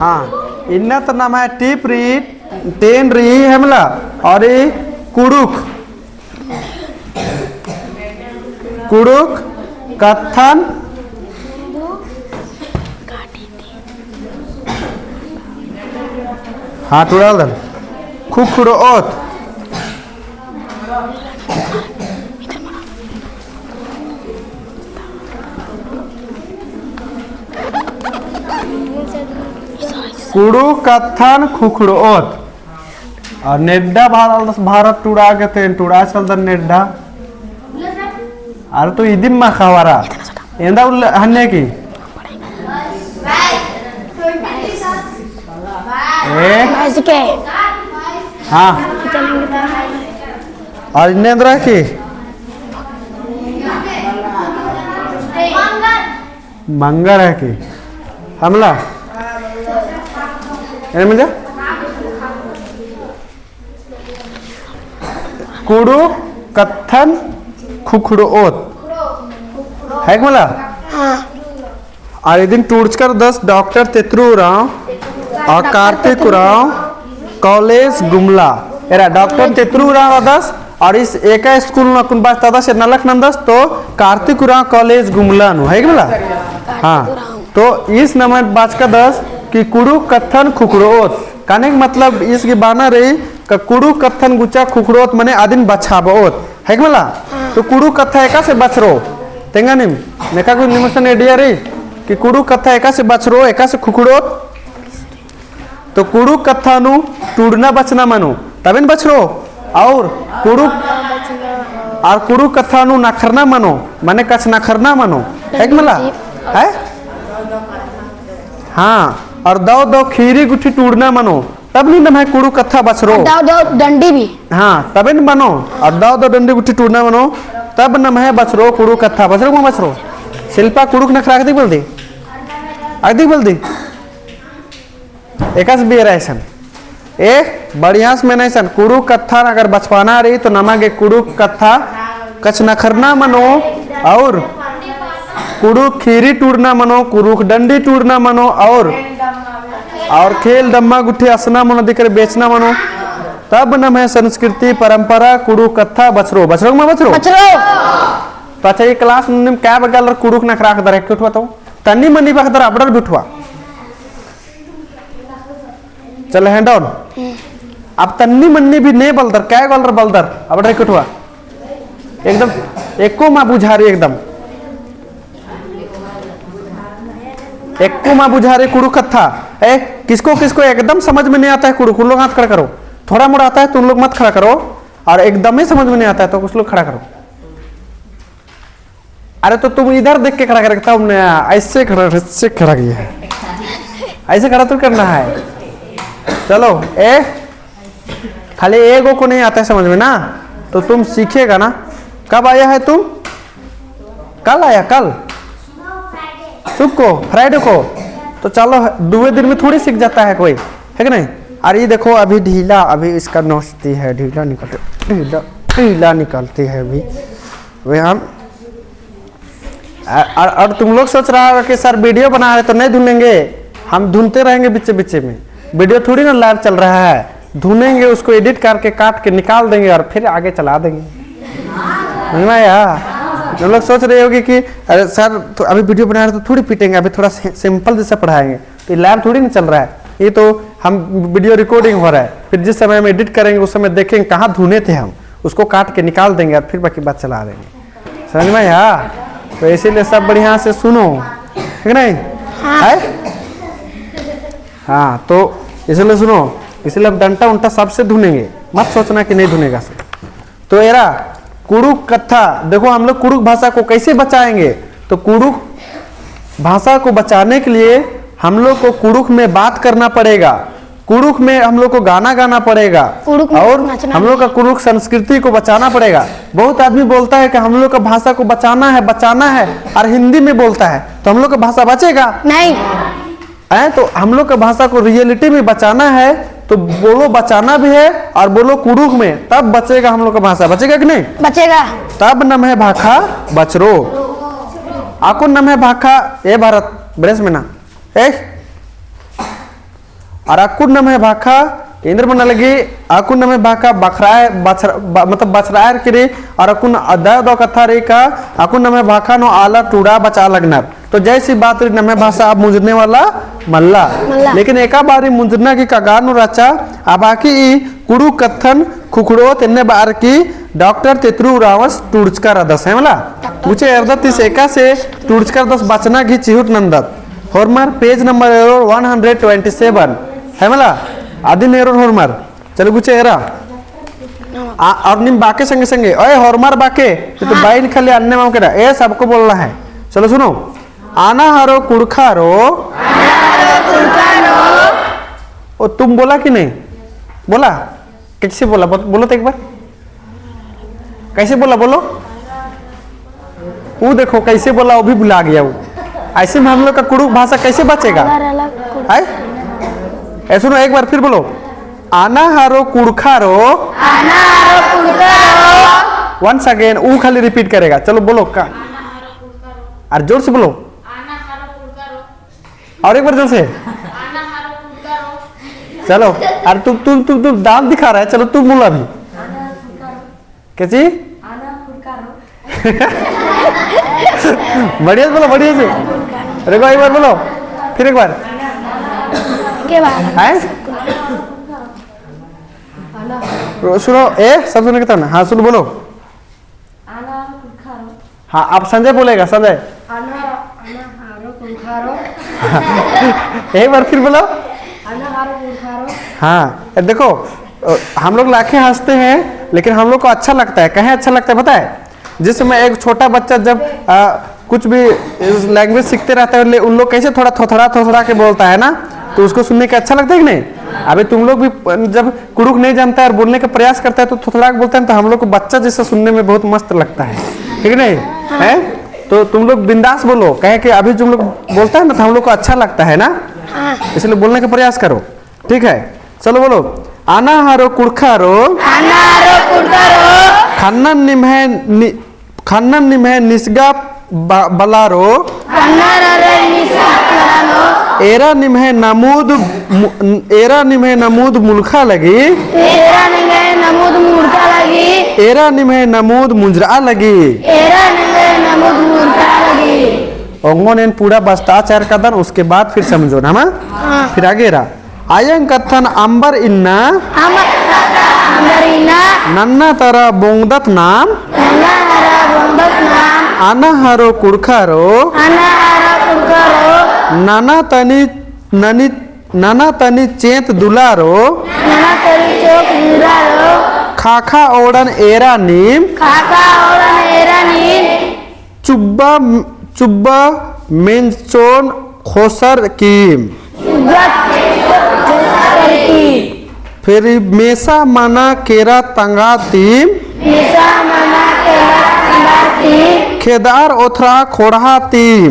हाँ इन्ना तो नाम है टिप री टेन री हेमला और ये कुड़ुक कुड़ुक कथन हाँ टूडाल दन खुखुड़ो ओत कुड़ू कथन खुखड़ो ओत और नेड्डा भारत टूड़ा के थे टूड़ा चल दन नेड्डा अरे तो इदिम मा खवारा एंदा उल हन्ने की हाँ और इन्हें की मंगर है की हमला मुझे कुड़ू कथन खुखड़ो ओत है मला और दिन टूर्चकर 10 डॉक्टर तेतरू राव और कार्तिक राव कॉलेज गुमला एरा डॉक्टर तेतरू राव 10 और इस एक स्कूल न कुन बात दादा से नलक नंदस तो कार्तिक राव कॉलेज गुमला नु है मला हाँ तो इस नंबर बात का 10 कि कुड़ू कथन खुखड़ोत काने मतलब इसकी बाना रही का कुड़ू कथन गुचा खुखड़ोत मने आदिन बछाबोत है कि मला तो कुड़ू कथा एका से बचरो तेंगा निम नेका को निमसन एडिया रे कि कुड़ू कथा एका से बचरो एका से खुखड़ोत तो कुड़ू कथा नु टूडना बचना मानो तबिन बचरो और कुड़ू कथा नु नखरना मानो माने कछ नखरना मानो है कि मला है हाँ और दो दो खीरी गुठी टूटना मनो तब नहीं नम है कुड़ू कथा बचरो दो दो डंडी भी हाँ तबे न बनो और दो दो डंडी गुठी टूटना मनो तब नम है बचरो कुड़ू कथा बचरो को बचरो शिल्पा कुड़ुक नखरा अगदी बोल दी एकास भी ऐसन एक बढ़िया में नहीं सन कुड़ू कथा अगर बचपाना रही तो नमागे कुड़ू कथा कछ नखरना मनो और कुड़ू खीरी टूटना मनो कुरुक डंडी टूटना मनो और खेल दम्मा गुट्ठी असना मनो दिकर बेचना मनो तब न है संस्कृति परंपरा कुड़ू कथा बचरो बचरो में बचरो तो अच्छा ये क्लास में क्या बगल कुड़ुक न खराक दर क्यों तो तन्नी मनी बखदर अपडर बिठवा चल हैंड ऑन अब तन्नी मन्नी भी नहीं बलदर क्या गलर बलदर अपडर क्यों एकदम एको माँ बुझा रही एकदम एको माँ बुझा रही कुड़ू कथा ए किसको किसको एकदम समझ में नहीं आता है कुड़ू कुछ लोग हाथ खड़ा करो थोड़ा मोड़ा आता है तुम लोग मत खड़ा करो और एकदम ही समझ में नहीं आता है तो कुछ लोग खड़ा करो अरे तो तुम इधर देख के खड़ा करेगा तुमने ऐसे खड़ा किया है ऐसे खड़ा तो करना है चलो ए खाली एगो को नहीं आता है समझ में ना तो तुम सीखेगा ना कब आया है तुम कल आया कल सुबह को फ्राइडे को तो चलो दूसरे दिन में थोड़ी सीख जाता है कोई है कि नहीं अरे देखो अभी ढीला अभी इसका नोचती है ढीला निकलती है अभी वे हम और तुम लोग सोच रहा होगा कि सर वीडियो बना रहे तो नहीं धुनेंगे हम धुनते रहेंगे बीचे बीचे में वीडियो थोड़ी ना लाइव चल रहा है धुनेंगे उसको एडिट करके काट के निकाल देंगे और फिर आगे चला देंगे तुम लोग सोच रहे होगे कि अरे सर तो अभी वीडियो बना रहे तो थोड़ी पीटेंगे अभी थोड़ा सिंपल जैसा पढ़ाएंगे तो लाइव थोड़ी ना चल रहा है ये तो हम वीडियो रिकॉर्डिंग हो रहा है फिर जिस समय हम एडिट करेंगे उस समय देखेंगे कहाँ धुने थे हम उसको काट के निकाल देंगे और फिर बाकी बात चला देंगे समझ में यार तो इसीलिए सब बढ़िया से सुनो ठीक नहीं है हाँ तो इसलिए सुनो इसलिए हम डंटा उंटा सबसे धुनेंगे मत सोचना कि नहीं धुनेगा से तो एरा कुड़ुक कथा देखो हम लोग कुड़ुक भाषा को कैसे बचाएंगे तो कुड़ुक भाषा को बचाने के लिए हम लोग को कुड़ुक में बात करना पड़ेगा कुड़ुक में हम लोग को गाना गाना पड़ेगा और हम लोग का कुड़ुक संस्कृति को बचाना पड़ेगा बहुत आदमी बोलता है कि हम लोग का भाषा को बचाना है और हिंदी में बोलता है तो हम लोग का भाषा बचेगा नहीं है तो हम लोग का भाषा को रियलिटी में बचाना है तो बोलो बचाना भी है और बोलो कुड़ुक में तब बचेगा हम लोग का भाषा बचेगा कि नहीं बचेगा तब नम है भाखा बचरो आको नम है भाखा ए भारत ब्रेस में ना ए और अकुन्नम है भाखा इंद्र बना लगी अकुन्नम है भाखा बखराय मतलब बछरायर किरी और अकुन अदय दो कथा रे का अकुन्नम है भाखा नो आला टूड़ा बचा लगना। तो जैसी बात रही नमे भाषा अब मुंजने वाला मल्ला लेकिन एका बारी मुंजना की कगार नु रचा अब बाकी कुड़ू कथन खुखड़ो तेने बार की डॉक्टर तित्रु रावस टूड़चकर अदस है मला मुझे अर्दत इस एका से टूड़चकर दस बचना की चिहुट नंदत होरमर पेज नंबर 127 है मला आदि नेरो होरमर चलो कुछ एरा और निम बाके संगे संगे ओए होरमर बाके तो बाइल खाली अन्य माम केरा ए सबको बोलना है। चलो सुनो आना हारो कुड़खारो ओ तुम बोला कि नहीं बोला कैसे बोला बोलो तो एक बार कैसे बोला बोलो वो देखो कैसे बोला वो भी भुला गया वो ऐसे में हम लोग का कुड़ुक भाषा कैसे बचेगा है सुनो एक बार फिर बोलो आना हारो कुड़खारो वंस अगेन वो खाली रिपीट करेगा। चलो बोलो का और जोर से बोलो और एक बार जोर से चलो और तुम दांत दिखा रहा है। चलो तुम बोलो अभी कैसी बढ़िया से बोलो बढ़िया से देखो एक बार बोलो फिर एक बार सुनो ए सब सुने के हाँ सुनो बोलो हाँ आप संजय बोलेगा संजय एक बार फिर बोलो हाँ देखो हम लोग लाखे हंसते हैं लेकिन हम लोग को अच्छा लगता है। कहीं अच्छा लगता है पता है जिस समय एक छोटा बच्चा जब कुछ भी लैंग्वेज सीखते रहता है उन लोग कैसे थोड़ा थोड़ा के बोलता है ना तो उसको सुनने का अच्छा लगता है कि नहीं। अभी तुम लोग भी जब कुड़ुक नहीं जानता है और बोलने का प्रयास करता है तो थोड़ा बोलता है तो हम लोग को बच्चा जैसा सुनने में बहुत मस्त लगता है ठीक नहीं है। तो तुम लोग बिंदास बोलो कहे कि अभी तुम लोग बोलता है ना तो हम लोग को अच्छा लगता है ना इसलिए बोलने का प्रयास करो ठीक है। चलो बोलो आना हारो कुड़खारो खन्नन निम्हे निस्गा बलारो एरा निम्हे नमूद मुल्खा लगी एरा निम्हे नमूद मुंजरा लगी ओंगोन पूरा बस्ताचार का दन उसके बाद फिर समझो ना फिर आगे रहा आयं कथन अंबर इन्ना नन्ना तरा बोंगदत नाम अनहरो कुड़खारो नाना तनी चेत दुलारो खाखा ओड़न एरा नीम चुब्बा मेंचोन खोसर कीम फिर मेसा मना केरा तंगा तीम खेदार ओथरा खोड़ा तीम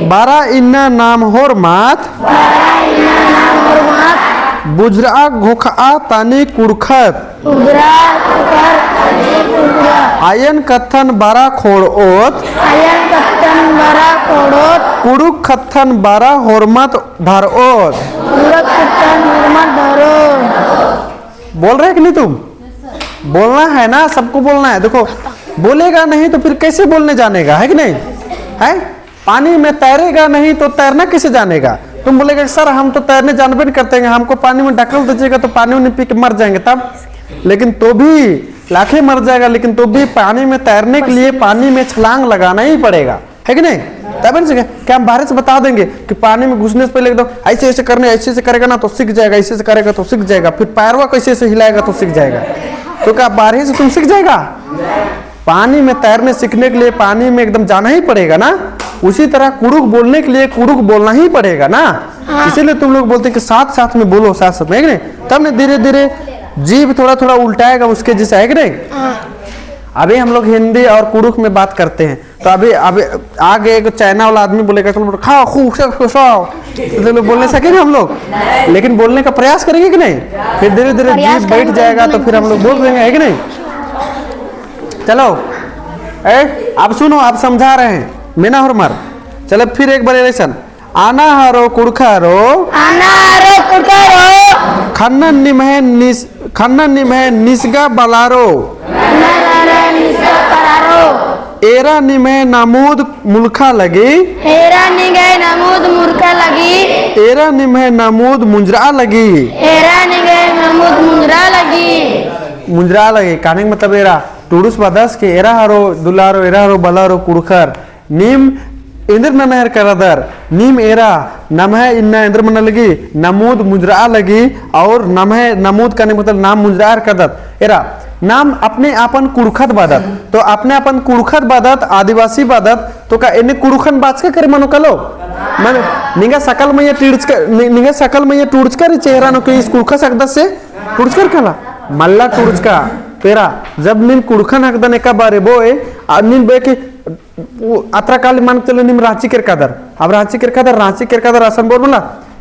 बारा इन्ना नाम होर मात बुजरा घोखा तानी कुड़खत आयन कथन बारा खोड़ोत कुड़ुक कथन बारा होरमत धरोत। बोल रहे कि नहीं तुम बोलना है ना सबको बोलना है। देखो बोलेगा नहीं तो फिर कैसे बोलने जानेगा है कि नहीं है। पानी में तैरेगा नहीं तो तैरना कैसे जानेगा। तुम बोलेगा सर हम तो तैरने जानबे नहीं करते हैं हमको पानी में ढकल दीजिएगा तो पानी में पी के मर जाएंगे तब। लेकिन तो भी लाखे मर जाएगा लेकिन तो भी पानी में तैरने के लिए पानी में छलांग लगाना ही पड़ेगा है कि नहीं। तब नहीं क्या हम बाहर से बता देंगे कि पानी में घुसने से पहले एकदम ऐसे ऐसे करने ऐसे ऐसे करेगा ना तो सीख जाएगा ऐसे ऐसे करेगा तो सीख जाएगा फिर पैरवा कैसे ऐसे हिलाएगा तो सीख जाएगा। तो क्या बाहर से तुम सीख जाएगा। पानी में तैरने सीखने के लिए पानी में एकदम जाना ही पड़ेगा ना। उसी तरह कुड़ुक बोलने के लिए कुड़ुक बोलना ही पड़ेगा ना। इसीलिए तुम लोग बोलते हैं कि साथ साथ में बोलो साथ साथ में है कि नहीं। तब न धीरे धीरे जीभ थोड़ा थोड़ा उल्टाएगा उसके जैसा है कि नहीं। अभी हम लोग हिंदी और कुड़ुक में बात करते हैं तो अभी आगे एक चाइना वाला आदमी बोलेगा खाओ तो बोलने सकेंगे हम लोग लेकिन बोलने का प्रयास करेंगे कि नहीं। फिर धीरे धीरे जीभ बैठ जाएगा तो फिर हम लोग बोल देंगे है कि नहीं। चलो अब सुनो आप समझा रहे हैं मीना और मर। चलो फिर एक बार इलेक्शन अनाहारो कुड़खारो अनारो कुड़कारो खन्नन निमहे निस्गा बलारो नरारा निसा परारो एरा निमहे नामूद मुल्खा लगी हेरा निगे नमूद मुर्का लगी एरा निमहे नामूद मुंजरा लगी हेरा निगे नमूद मुंजरा लगी मुंजरा लगी कहने का मतलब एरा टूडुस बदस के एरा हरो दुलारो एरा हरो बलारो कुड़खर नीम इंद्र ननहर करदर नीम एरा नमह इन्ना इंद्र मन लगी नमूद मुंजरा लगी और नमह नमूद करने का मतलब नाम मुंजरा करदत एरा नाम अपने आपन कुड़खत बादत तो अपने अपन कुड़खत बादत आदिवासी बादत तो का इन्हें कुड़खन बात के करे मनो कलो मन निगा सकल में ये निगा सकल में ये टूर्च कर चेहरा नो के इस कुड़खा सकदा से टूर्च कर कला मल्ला टूर्च का तेरा जब नीन कुड़खन हकदन एका बारे बोए नीन बे के अतरा काल मान चलो निम रांची के कदर अब रांची के कदर असम बोल बोला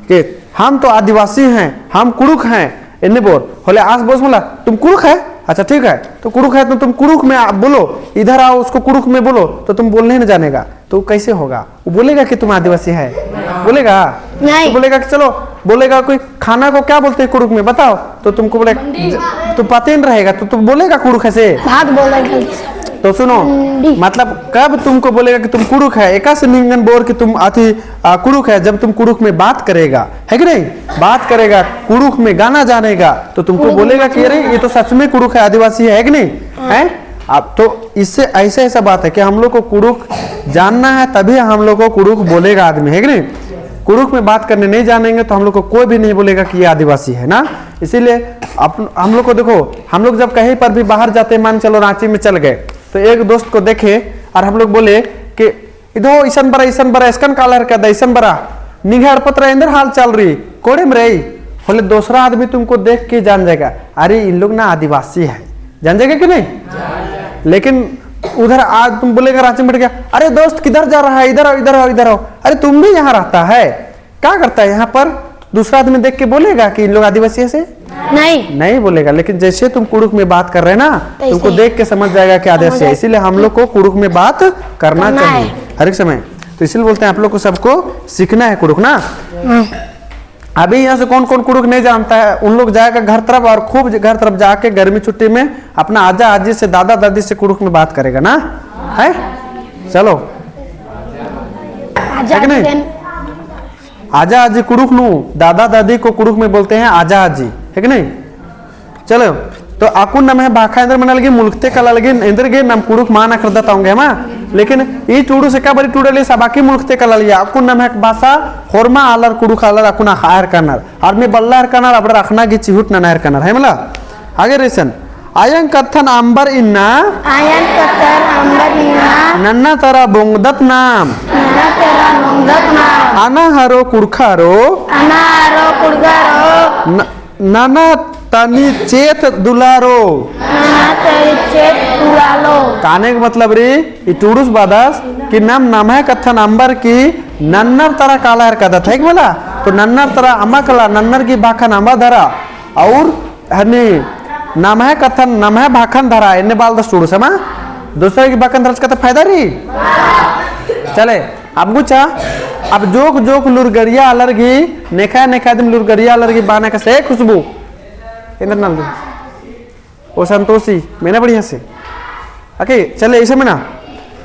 कि हम तो आदिवासी हैं हम कुड़ुक हैं इन्हें बोल होले आस बोस बोला तुम कुड़ुक है अच्छा ठीक है तो कुड़ुक है तो तुम कुड़ुक में बोलो इधर आओ उसको कुड़ुक में बोलो तो तुम बोलने ही नहीं जानेगा तो कैसे होगा वो बोलेगा कि तुम आदिवासी है बोलेगा नहीं तो बोलेगा कि चलो बोलेगा कोई खाना को क्या बोलते हैं कुड़ुक में बताओ तो तुमको बोले तो पता ही नहीं रहेगा तो तुम बोलेगा कुड़ुक से भात बोला जल्दी से तो सुनो मतलब कब तुमको बोलेगा कि तुम कुड़ुक है एका से निंगन बोर कि तुम आती कुड़ुक है जब तुम कुड़ुक में बात करेगा है कि नहीं बात करेगा कुड़ुक में गाना जानेगा तो तुमको बोलेगा कि अरे ये तो सच में कुड़ुक है आदिवासी है कि नहीं है अब तो इससे ऐसा बात है कि हम लोग को कुड़ुक जानना है तभी हम लोग को कुड़ुक बोलेगा आदमी है कि नहीं कुड़ुक में बात करने नहीं जानेंगे तो हम लोग को कोई भी नहीं बोलेगा कि ये आदिवासी है ना इसीलिए हम लोग को देखो हम लोग जब कहीं पर भी बाहर जाते मान चलो रांची में चल गए तो एक दोस्त को देखे और हम लोग बोले कि इधर ईसन बरा इसकन कालर का ईसन बरा निघाड़ पत्र इंदर हाल चल रही कोड़े में रही बोले दूसरा आदमी तुमको देख के जान जाएगा अरे इन लोग ना आदिवासी है जान जाएगा कि नहीं लेकिन उधर आज तुम बोलेगा रांची में बैठ गया अरे दोस्त किधर जा रहा है इधर आओ इधर आओ इधर आओ अरे तुम भी यहाँ रहता है क्या करता है यहाँ पर दूसरा आदमी देख के बोलेगा कि इन लोग आदिवासी है से नहीं बोलेगा लेकिन जैसे तुम कुड़ुक में बात कर रहे हैं ना तुमको देख के समझ जाएगा कि आदिवासी है इसीलिए हम लोग को कुड़ुक में बात करना चाहिए हर एक समय तो इसलिए बोलते हैं आप लोग को सबको सीखना है कुड़ुक ना अभी यहाँ से कौन कौन कुड़ुक नहीं जानता है उन लोग जाएगा घर तरफ और खूब घर तरफ जाके गर्मी छुट्टी में अपना आजा आजी से दादा दादी से कुड़ुक में बात करेगा ना है चलो है कि नहीं आजा आजी कुड़ुक नू दादा दादी को कुड़ुक में बोलते हैं आजा आजी है कि नहीं चलो तो आकुन नम है बाखा इंद्र मन लगी मुल्कते कला लगी इंद्र गे नम कुड़ुक मान करता होंगे हम लेकिन ई टूडू से क्या बड़ी टूडली बाकी मुल्कते कला लिया आकुन नम है भाषा होरमा आलर कुड़ुक आलर आकुन हायर करनर और मैं बल्लार करनर अब रखना गी चिहुट ननायर करनर है मला आगे रेसन आयन कथन अंबर इन्ना आयन कतर अंबर इन्ना नन्ना तरा बोंगदत नाम नन्ना तेरा नंदत नाम अनाहारो कुड़खारो अनारो कुड़गारो नाना तनी चेत दुलारो नन्ना तेरी चेत दुलालो काने का मतलब रे ये टूडुस बादस कि नाम है कथन अंबर की नन्नर तरह काला हर कदत है कि बोला तो नन्नर तरह अम्मा कला नन्नर की भाखन अम्मा धरा और हनी नाम है कथन नाम है भाखन धरा इन्हें बाल दस टूडुस है मां दूसरे की भाखन धरा का फायदा रही चले अब गुचा अब जोक जोक लुरगरिया अलर्गी नेखा नेखा दिन लुरगरिया अलर्गी बाने का से खुशबू इंद्र नाल वो संतोषी मैंने बढ़िया से ओके चले ऐसे में ना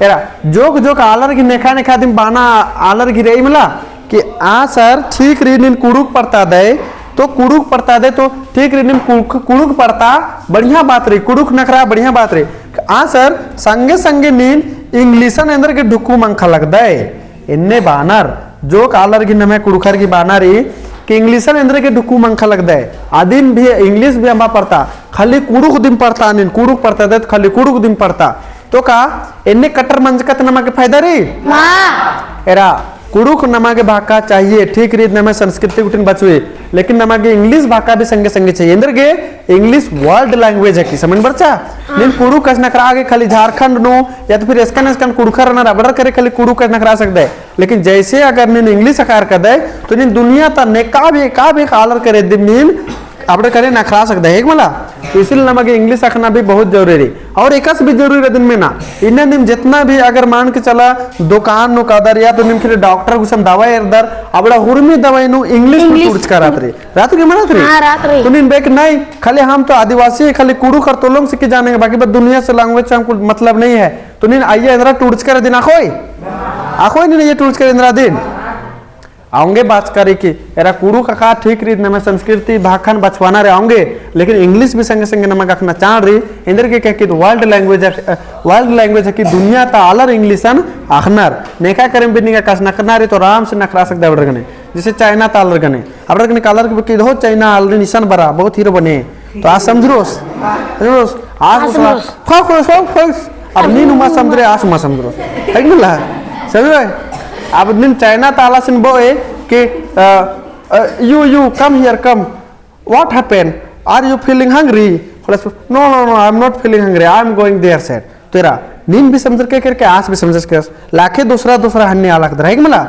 एरा जोक जोक आलर की नेखा नेखा दिन बाना आलर की रही मिला कि आ सर ठीक री नीन कुड़ुक पड़ता दे तो कुड़ुक पड़ता दे तो ठीक री नीन कुड़ुक पड़ता बढ़िया बात रही कुड़ुक नखरा बढ़िया बात रही आ सर संगे संगे नीन इंग्लिशन अंदर के ढुक्कू मंखा लग दे इन्ने बानर जोक आलर की नमे कुड़ुखर की बानरी कि इंग्लिशन अंदर के ढुक्कू मंखा लग दे आदिन भी इंग्लिश भी हमा पढ़ता खाली कुड़ुक दिन पढ़ता नीन कुड़ुक पढ़ता दे खाली कुड़ुक दिन पढ़ता तो का इन्ने कट्टर मंजकत नमा के फायदा री एरा कुड़ुक नमा के भाका चाहिए ठीक रीत नमा संस्कृति उठन बचवे लेकिन नमा के इंग्लिश भाका भी संगे संगे चाहिए इंदर के इंग्लिश वर्ल्ड लैंग्वेज है कि समझ बरचा नीन कुड़ुक कस नकरा आगे खाली झारखंड नो या तो फिर इसकन कुड़खर ना रबड़ करे खाली कुड़ुक कस नकरा सकते है लेकिन जैसे अगर नीन इंग्लिश आकार कर दे तो नीन दुनिया ता ने का भी आलर करे दिन नीन આપણે करे नखरा सकता है एक मला तो इसलिए नमक इंग्लिश आखना भी बहुत जरूरी और एकस भी जरूरी है दिन में ना इन्हें निम जितना भी अगर मान के चला दुकान नो कादर या तो निम के डॉक्टर गुसम दवाई इधर अब हुरमी दवाई नो इंग्लिश में टूर्च का रात के मना रे हाँ रात रे तो निम बेक नहीं खाली हम तो आदिवासी खाली कुड़ू कर तोलों से जानेंगे बाकी बस दुनिया से लैंग्वेज से हमको मतलब नहीं है तो निन आइए इंदिरा टूर्च कर दिन आखोई नहीं ये टूर्च कर इंदिरा दिन आऊंगे बात करे कि एरा कुड़ू का ठीक रीत नमे संस्कृति भाखन बचवाना रे आऊंगे लेकिन इंग्लिश भी संगे संगे नमक आखना चाह रही इंदर के कह कि वर्ल्ड लैंग्वेज है कि दुनिया ता अलर इंग्लिशन आखनार नेका करें भी निका कस नखना रे तो आराम से नखरा सकते हैं गने जैसे चाइना ता अलर गने अब गने कलर के हो चाइना अलर निशान बरा बहुत हीरो बने तो आज समझरोस आज अब नीन उमा समझरे आज उमा समझरोस है कि ना समझ अब निन चाइना ताला सिन बोए कि you come here come what happened are you feeling hungry no I'm not feeling hungry I'm going there said तेरा नीन भी समझ के करके आस भी समझ के लाखे दूसरा हन्ने आलक दर है कि मला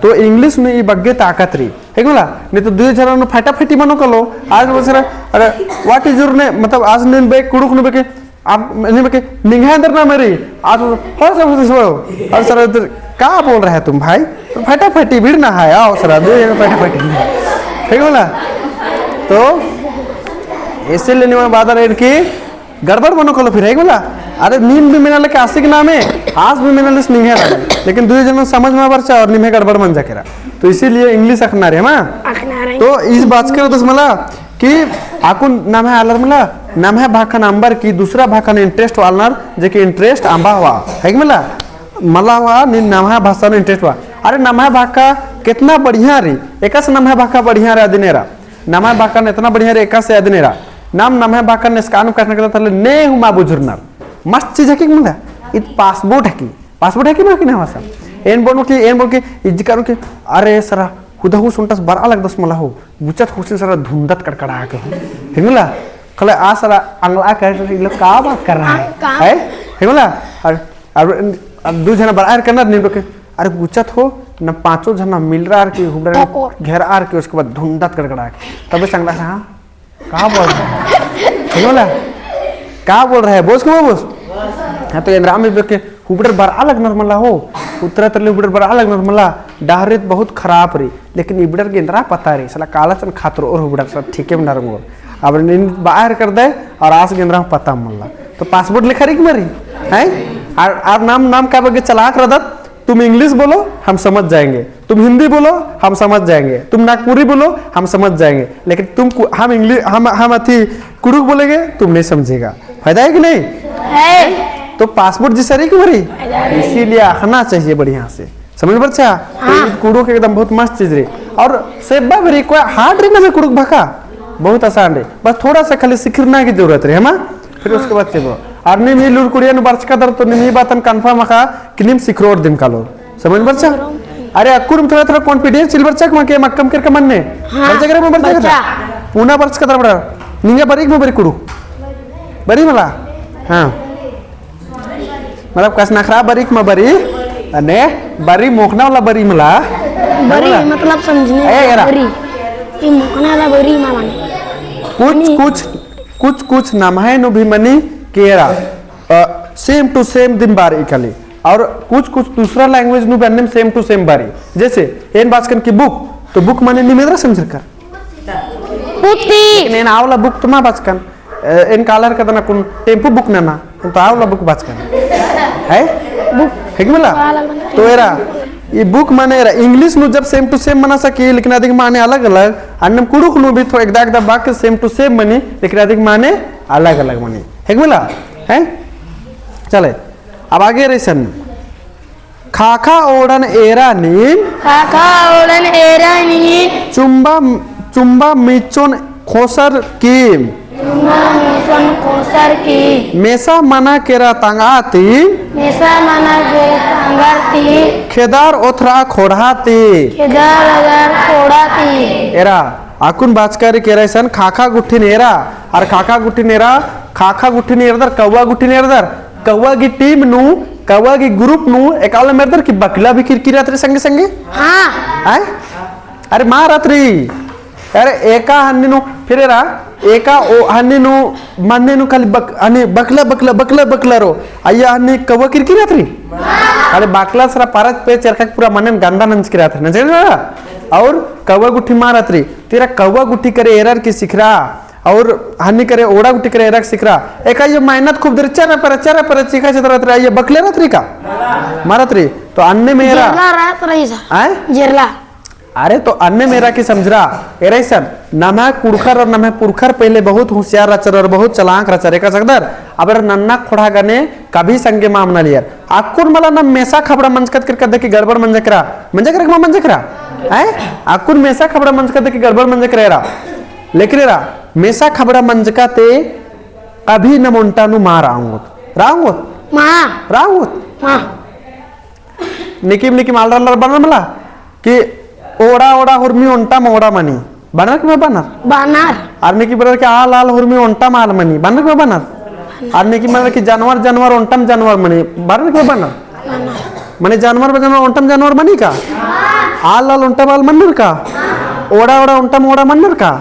तो इंग्लिश में ये बग्गे ताकत रही है कि मला नहीं तो दो जरा नो फटाफटी मनो कलो आज बसरा अरे व्हाट इज योर नेम मतलब आज निन बे कुड़ुक नो बे आप नहीं बे निंगा अंदर ना मेरी आज हो सब और सर क्या बोल रहे हैं तुम भाई तो फटाफटी भीड़ ना है आओ सर फटाफटी ठीक है ना तो ऐसे लेने में बात है कि गड़बड़ बनो कलो फिर है बोला अरे नीम भी मिला लेके आसिक नाम है आज भी मिला लिस नहीं है लेकिन दूसरे जन समझ में बरचा और निमे गड़बड़ बन जाकेरा तो इसीलिए इंग्लिश अखना रे मां तो इस बात के तो मला कि आकु नाम है आलर मला नाम है भाखा नंबर की दूसरा भाखा इंटरेस्ट वालनर जे कि इंटरेस्ट आंबा हुआ है कि मला हुआ नाम है भाषा में इंटरेस्ट हुआ अरे नाम है भाखा कितना बढ़िया री एकस नाम है भाखा बढ़िया रे अदिनेरा नाम है भाखा इतना बढ़िया रे एकस से अदिनेरा नाम है भाखा ने स्कैन करने के लिए ने हुमा बुजुर्नर मस्त चीज है कि मुंडा इत पासपोर्ट है कि बाकी ना भाषा एन बोल के इज करू के अरे सरा खुदहु सुंटस बरा लगदस मला हो बुचत खुशी सरा धुंदत कड़कड़ा के हिंगला खले आ सरा अंगला कर लोग का बात कर रहा है हिंगला और दो जना बरार करना नहीं के अरे बुचत हो न पांचों जना मिल रहा कि हुबरा घेरा आर के उसके बाद धुंदत कड़कड़ा के तबे संगला हां का बोल रहा है हिंगला का बोल रहा है बोस को बोस हाँ तो इंद्रा में के हुबड़र बरा लग नर्मला हो उत्तरा तरले हुबड़र बरा लग नर्मला डाहरेत बहुत खराब रही लेकिन इबड़र के इंद्रा पता रही सला काला चन खातर और हुबड़र सब ठीक है नरम अब बाहर कर दे और आस के इंद्रा पता मल्ला तो पासपोर्ट लिखा रही कि मरी है और नाम का बगे चलाक रदत तुम इंग्लिश बोलो हम समझ जाएंगे तुम हिंदी बोलो हम समझ जाएंगे तुम नागपुरी बोलो हम समझ जाएंगे लेकिन तुम हम इंग्लिश हम अथी कुड़ुक बोलेंगे तुम नहीं समझेगा फायदा है कि नहीं है तो पासपोर्ट जिस रही क्यों इसीलिए आखना चाहिए बढ़िया से समझ बच्चा कुड़ुक एकदम बहुत मस्त चीज रही और सेबा भी कोई हार्ड रही ना कुड़ुक भाका बहुत आसान रही बस थोड़ा सा खाली सीखना की जरूरत रही है ना फिर उसके बाद से और निम ही लुर कुड़िया बर्च का दर तो निम ही बातन कंफर्म आखा कि निम सिखरोड दिम का लो समझ बच्चा अरे अक्कुर थोड़ा कॉन्फिडेंस चिल बच्चा के मक्कम कर मन ने बच्चा करे बच्चा का पूना बर्च का दर बड़ा निंगे बरी में बरी कुड़ू बरी मला हां मतलब कस नखरा बरी में बरी अने बरी मोखना वाला बरी मला बरी मतलब समझने बरी ये मोखना वाला बरी माने कुछ नाम है नो भी मनी केरा सेम टू सेम दिन बारी कली और कुछ दूसरा लैंग्वेज नु बनने सेम टू सेम बारी जैसे एन बास्कन की बुक तो बुक माने निमेद्रा समझ कर पुती नेन आवला बुक तुमा बास्कन एन कालर का तना कुन टेम्पो बुक ना तो आवला बुक बास्कन है बुक है कि मला तो एरा ये बुक माने एरा इंग्लिश नु जब सेम टू सेम मना सके लेकिन अधिक माने अलग अलग अन्नम कुड़ुक नु भी थोड़ा एकदा वाक्य सेम टू सेम मनी लेकिन अधिक माने अलग अलग मनी है कि मला है चले अब आगे रेसन खाखा ओड़न एरा नीम चुम्बा मिचोन खोसर कीम मेसा मना केरा तंगाती खेदार ओथरा खोड़ाती एरा आकुन बाचकारी केरासन खाखा गुट्ठी नेरा और खाखा गुट्ठी नेरदर कौवा की टीम नु कौवा की ग्रुप नु एकाल मेरदर की बकला भी किरकिरात रे संगे संगे हां अरे मां रात्रि अरे एका हन्नीनु फिरेरा एका ओ हन्नीनु मन्नेनु खाली आणि बकला बकला बकला बकला रो अय्या हन्नी कव्वा किरकिरी रात्री अरे बाकला सरा पारच पे चरखा पूरा मन्न गंदा नंच की रात्री नजर ना और कव्वा गुठी मार रात्री तेरा कव्वा गुठी करे एरर की सीख रहा और हन्नी करे ओड़ा गुठी करे एरर सीख रहा एका ये मेहनत खूब देर चरा पर सीखा चत रात्री ये बकले रात्री का मारत्री तो अन्य मेरा जेरला रात रही सा जेरला अरे तो अन्य मेरा की समझ रहा एरे सर नमः कुड़खर और नमः पुरखर पहले बहुत होशियार रचर और बहुत चलाक रचर एक सकदर अब नन्ना खोड़ा गने कभी संगे मामना लियर आकुर मला न मेसा खबड़ा मंजकत कर दे की गड़बड़ मंजकरा मंजकरा हैं आकुर मेसा खबड़ा मंजकत दे की गड़बड़ मंजकरा लेकिन रा मेसा खबड़ा मंजका ते कभी न मुंटा नु मार राऊंगोत माँ निकिम आलर बनल मला कि ओड़ा ओड़ा हुर्मी ओंटा मोड़ा मनी बनर कि बनर आरने की बरर के आल आल हुर्मी ओंटा माल मनी बनर कि बनर आरने की बरर कि जानवर ओंटम जानवर मनी बनर कि बनर मने जानवर ओंटम जानवर मनी का आल आल ओंटा माल मनर का ओड़ा ओड़ा ओंटम ओड़ा मनर का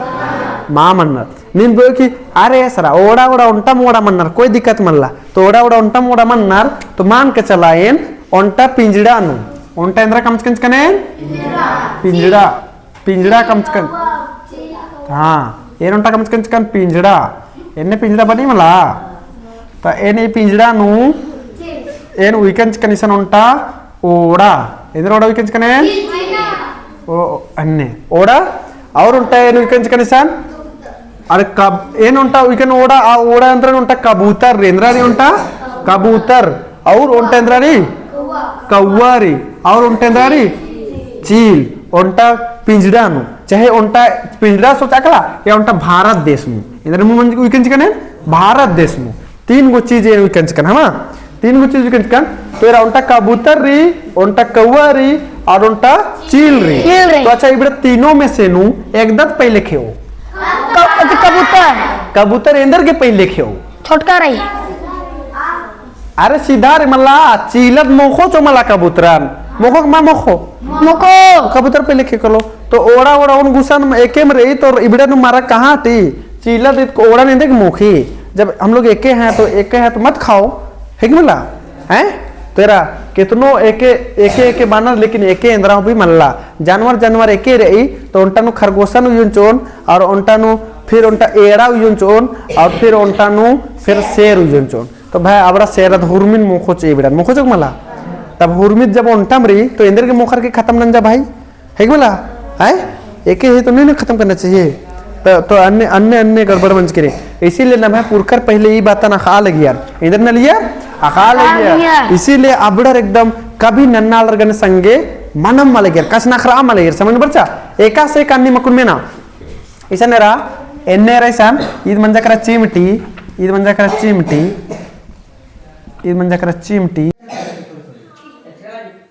माँ मनर नीन बोल कि अरे सरा ओड़ा ओड़ा ओंटम ओड़ा मनर कोई दिक्कत मनला तो ओड़ा ओड़ा ओंटम ओड़ा मनर तो मान के चलाएन ओंटा पिंजड़ा नु ओंटा इंद्रा कमचकंच कने पिंजड़ा कमचकन हाँ ಏನ್ ಉಂಟಾ ಕಮಚಕಂಚಕನ್ ಪಿಂಜड़ा ಎನ್ನೆ ಪಿಂಜड़ा ಬನ್ನಿ ಮಲ್ಲ ತ ಏನೇ ಪಿಂಜड़ा ನು ಏನು ಉಯ್ಕಂಚಕನಿಸನ್ ಉಂಟಾ ಓಡ ಎಂದ್ರ ಓಡ ಉಯ್ಕಂಚಕನೆ ಓ ಅನ್ನೆ ಓಡ ಅವ್ರು ಉಂಟಾ ಏನು ಉಯ್ಕಂಚಕನಿಸನ್ अरे कब ಏನು ಉಂಟಾ ಉಯ್ಕನ್ ಓಡ ಆ ಓಡ ಅಂದ್ರೆ ಉಂಟಾ ಕಬೂತರ್ ಎಂದ್ರಾನಿ ಉಂಟಾ ಕಬೂತರ್ ಅವ್ರು ಉಂಟಾ ಎಂದ್ರಾನಿ कौवारी और उंटेंद्रारी चील उंटा पिंजड़ा नु चाहे उंटा पिंजड़ा सोचा कला या उंटा भारत देश में इधर मुंह मंज विकंच कने भारत देश में तीन गो चीज ये विकंच कन हमा तीन गो चीज विकंच कन तो एरा उंटा कबूतर री उंटा कौवारी और उंटा चील री तो अच्छा इबरे तीनों में से नु एकदम पहले खेओ कबूतर इंदर के पहले खेओ छोटका रही अरे सीधा रे मल्ला चीलत मोखो चो मला कबूतरान मोखो मा मोखो कबूतर पे लिखे कलो तो ओड़ा ओड़ा उन गुसन एके में रही तो इबड़े नु मारा कहाँ थी चीलत को ओड़ा नहीं देख मोखी जब हम लोग एके हैं तो मत खाओ है कि मल्ला हैं तेरा कितनो एके बानर लेकिन एके इंद्रा भी मल्ला जानवर एके रही तो उनटा नु खरगोशन उयुंचोन और उनटा नु फिर उनटा एड़ा उयुंचोन और फिर उनटा नु फिर शेर उयुंचोन तो भाई आवड़ा शेरत हुरमिन मुखो चाहिए बेटा मुखो चक मला तब हुरमित जब उनटम रही तो इंद्र के मुखर के खत्म नंजा भाई है कि मला है एक ही तो नहीं खत्म करना चाहिए तो अन्य अन्य अन्य गड़बड़ मंच करे इसीलिए ना मैं पुरकर पहले ही बात ना खा लगी यार इंद्र न लिया खा लिया इसीलिए अबड़र एकदम कभी नन्नालर गन संगे मनम मलगियर कस नखरा मलगियर समझ बरचा एका से कान्नी मकुन में ना ऐसा ने रहा एन्ने रहा ईद मंजा करा चिमटी ईद मंजा करा चिमटी ಇದು ಮಂಜಕರ ಚಿಮಟಿ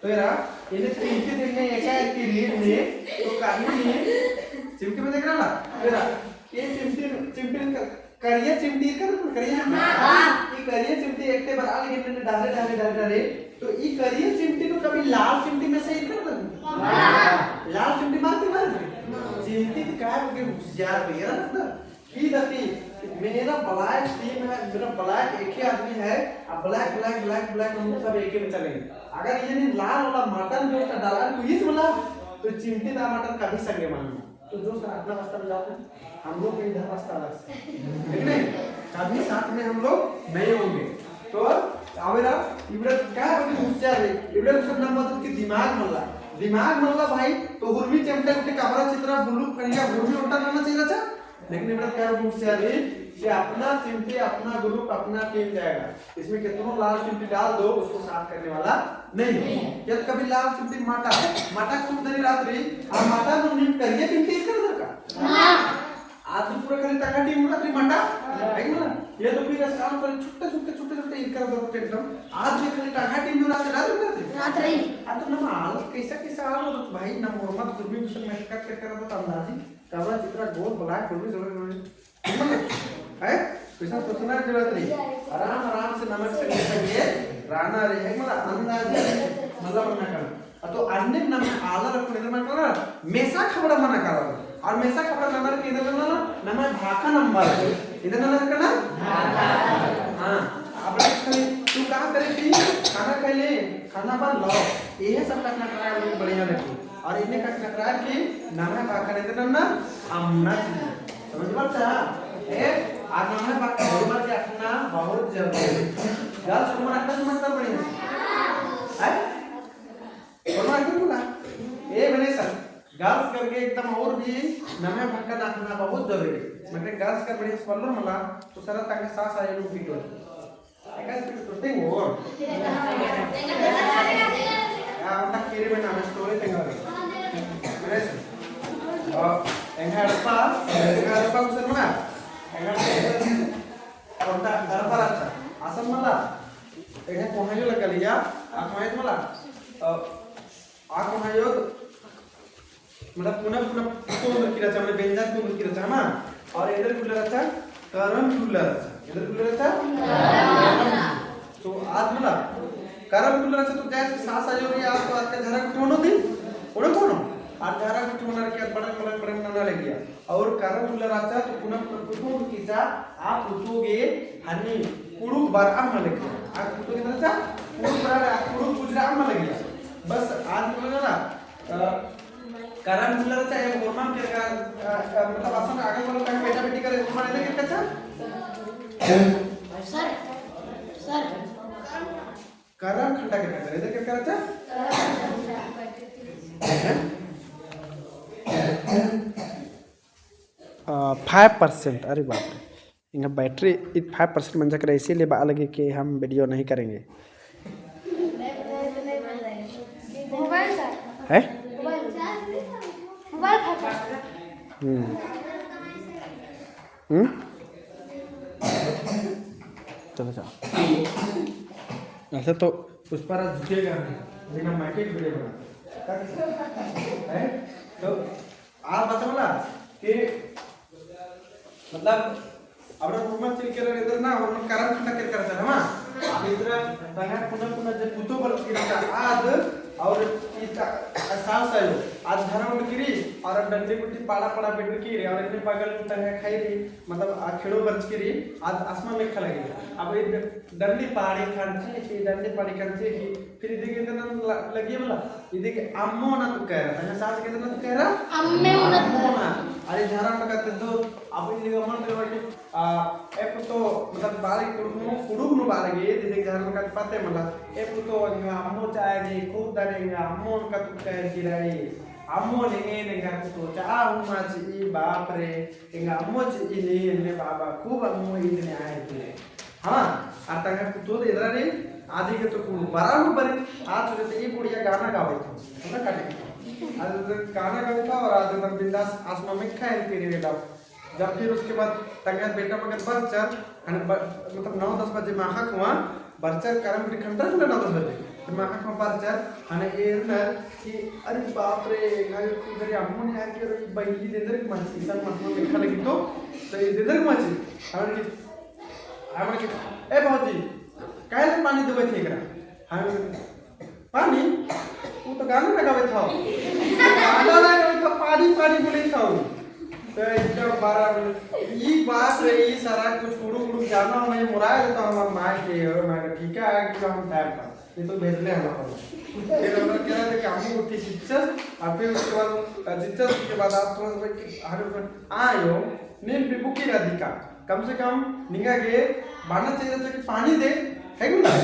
तो यार ये चिमटी देखने एका एक की रीड में तो काहे में चिमटी में देख रहा ना यार ये चिमटी करिया चिमटी करिया हां ये करिया चिमटी एकटे बना लेकिन डाले तो ये करिया चिमटी को कभी लाल चिमटी में से कर दो लाल चिमटी मारती चिमटी का के होशियार भैया ना की दती मेरा ब्लैक टीम है मेरा ब्लैक एक ही आदमी है अब ब्लैक हम सब एक ही में चलेंगे अगर ये नहीं लाल वाला मटन जो का डाला तो इस वाला तो चिमटी ना मटन कभी संगे मानना तो जो सर अपना रास्ता में जाते हैं हम लोग के इधर रास्ता अलग से ठीक है कभी साथ में हम लोग नहीं होंगे तो आवेरा इबड़ा क्या होगी होशियार है इबड़ा सब नाम मतलब कि दिमाग मल्ला भाई तो हुरमी चिमटा के कमरा चित्रा बुलू करिया हुरमी उल्टा करना चाहिए था लेकिन इबड़ा क्या होशियार है कि अपना चिमटी अपना ग्रुप अपना टीम जाएगा इसमें कितनों लाल चिमटी डाल दो उसको साफ करने वाला नहीं है कभी लाल चिमटी माटा खूब धरी रात रही और माटा नो नीम करिए चिमटी कर दर का आज तो पूरा खाली तका टीम रात रही माटा है ना ये तो फिर काम कर छोटे एक कर दो एकदम आज भी खाली तका टीम रात रही अब तो ना हाल कैसा हाल हो भाई ना मोहम्मद गुरमी मिशन में कट कर दो अंदाजी कमरा चित्रा गोल ब्लैक गुरमी जरूर है कैसा सोचना जरूरत नहीं आराम से नमक से लेके राना रे है मला अंदाज मतलब मना कर तो अन्य नमक आला रखो इधर मत कर मेसा खबड़ा मना कर और हमेशा कपड़ा नंबर के इधर ना नंबर भाका नंबर इधर नंबर करना हां अब तू कहां करे थी खाना खाई ले खाना बन लो ये सब का नखरा बहुत बढ़िया लगी और इन्हें का नखरा की नंबर भाका इधर ना हमना समझ बच्चा ए आज नंबर भाका बहुत रखना बहुत जरूरी गर्ल्स को रखना समझना बढ़िया है बोलना क्यों बोला ए बने सर गर्ल्स करके एकदम और भी नमे भाका नाखना बहुत जरूरी म्हणजे गर्ल्स कर बड़ी स्पॉलर मला तो सर ताके सास आए लोग वीडियो एका स्टोरी हो आ उनका केरी में नाम स्टोरी टेंगा बने सर एंगा अरपा कुछ ना एंगा कोणता अरपा अच्छा असं मला एका कोहायो लगलिया आ माहित मला आ कोहायो मतलब पुनः पुनः तो किराचा म्हणजे बेंजात तो किराचा ना और इधर कुलराचा करम कुलराचा इधर कुलराचा तो आज मला करम कुलराचा तो जैसे सास आयो रे आज तो आज का झरा कुठून होती कोण कोण आज झरा कुठून होणार की बडक बडक बडक नाना लगिया और करम कुलराचा तो पुनः कुठून कीचा आप उठोगे हनी कुडू बार आम लगिया आज कुठून किराचा कुडू बार कुडू गुजरा आम लगिया बस आज बोलना ना कारण मुलाचा एक गोरमान के मतलब असं आगे बोलो काय बेटा बेटी करे गोरमान इधर के कच्चा सर सर कारण खंडा के कच्चा इधर के कराचा 5% अरे बाप रे इनका बैटरी 5% मन जाकर इसीलिए बात लगी कि हम वीडियो नहीं करेंगे है चलो चलो ऐसा तो पुष्पाराज झुकेगा लेकिन माइके की वीडियो बना है तो आप बता बोला कि मतलब अपना रूम चिल के इधर ना और कारण खंडा के करता है हां अब इधर तंगा पुनः पुनः जे पुतो पर की आज और सास आयो आज धरा उनकी और डंडी कुटी पाड़ा पाड़ा बैठ की रे और इतने पागल तंगा खाई रही मतलब खेड़ो बच की रही आज आसमान में खा लगी अब ये डंडी पाड़ी खांची की डंडी पाड़ी खांची की फिर इधर के ना लगी बोला इधर के अम्मो ना तू कह रहा तंगा सास के ना तू कह रहा अम्मे ना अरे धरा उनका तो अब इन मन के एक तो मतलब बारी कुडुक नु बारगे इधर धरा उनका पते मला एक तो अम्मो चाहे खूब दरेगा अम्मो का तू कह गिराई अम्मो ने तो चा उमाची बाप रे इंगा अम्मो ची ने बाबा खूब अम्मो इतने आए थे हां आता का तो इधर रे आदि के तो बराबर बरे आज तो ये बुढ़िया गाना गावे थी ना काटे आज गाना गावे था और आज एकदम बिंदास आसमान में खाए तेरे बेटा जब फिर उसके बाद तंगा बेटा मगर बच्चा मतलब 9-10 बजे माखा हुआ बच्चा करम की खंडर ना 9-10 बजे माखा को बच्चा हने ये ना कि अरे बाप रे इधर अम्मू ने आके बैली दे दर मछली सन मतलब में खा लगी तो ये दे दर मछली हमर के ए भौजी काहे पानी देबे थे एकरा हम पानी वो तो गाना लगावे था गाना लगावे था पानी पानी बोले था तो एकदम 12 ई बात रे ई सारा कुछ कुड़ू कुड़ू जाना नहीं मुराय तो हम मार के मैं ठीक है कि हम टाइम पर ये तो भेज ले हम फिर हम कह रहे थे कि हम उठी जिच्चस और फिर उसके बाद जिच्चस के बाद आप थोड़ा आयो नील पे बुकी राधिका कम से कम निगा के बाना चाहिए था कि पानी दे है ना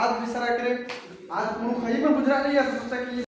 आज भी सारा करे आज मुंह खाई में गुजरा नहीं है तो सोचा कि